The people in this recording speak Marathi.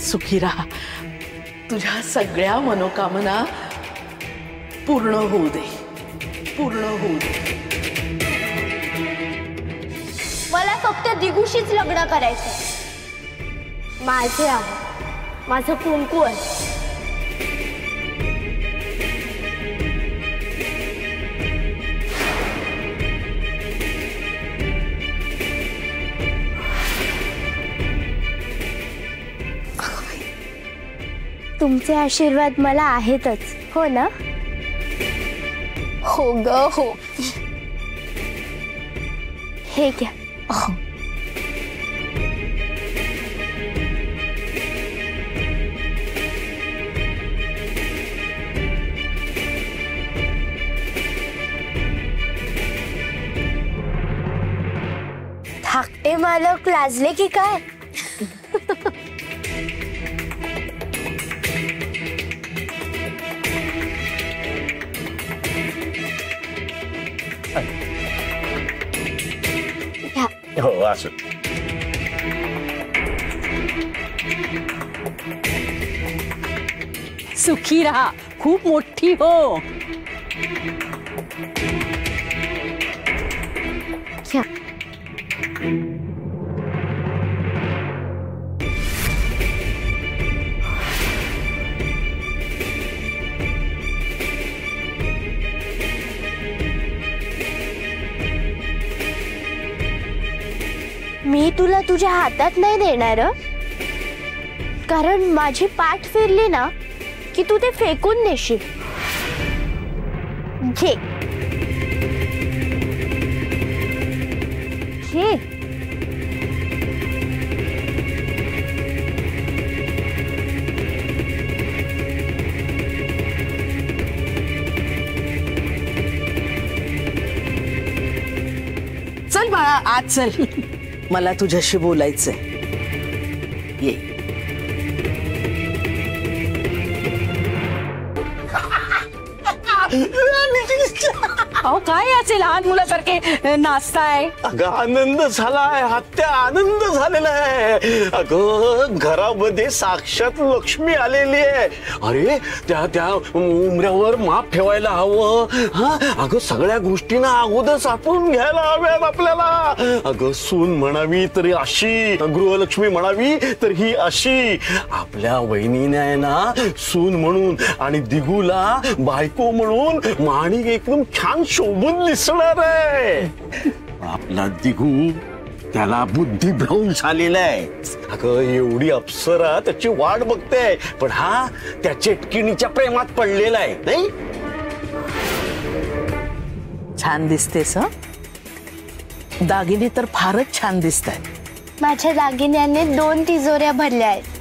सुखी राहा, तुझ्या सगळ्या मनोकामना पूर्ण होऊ दे, पूर्ण होऊ दे। मला फक्त दिगूशीच लग्न करायचं, माझे आहे, माझं कुंकू आहे। तुमचे आशीर्वाद मला आहेतच, हो ना? हो ग हो। हे घ्या। धाकटे मालक लाजले की काय? हो असं सुखी राहा, खूप मोठी हो। मी तुला तुझ्या हातात नाही देणार, कारण माझी पाठ फिरली ना की तू ते फेकून देशील। घे घे। चल बाळा, आज चल, मला तुझ्याशी बोलायचंय। ये। अहो काय असे लहान मुलासारखे नाचताय? अगं आनंद झालाय, आत्या आनंद झालेला आहे। अगं घरामध्ये साक्षात लक्ष्मी आलेली आहे। अरे त्या उमऱ्यावर माप ठेवायला हवं। हा अगं सगळ्या गोष्टींना अगोदर साठवून घ्यायला हव्यात आपल्याला। अगं सून म्हणावी तरी अशी, गृहलक्ष्मी म्हणावी तर ही अशी। आपल्या वहिनीने आहे ना सून म्हणून आणि दिगूला बायको म्हणून माणिक एकदम छान शोभून दिसणार आहे। आपला दिगू त्याला बुद्धिभ्रंश झालेला आहे। अगं एवढी अप्सरा त्याची वाट बघते, पण हा त्या चेटकिणीच्या प्रेमात पडलेला आहे। नाही छान दिसतेस हं? दागिने तर फारच छान दिसतायत। माझ्या दागिन्याने 2 तिजोऱ्या भरल्या आहेत।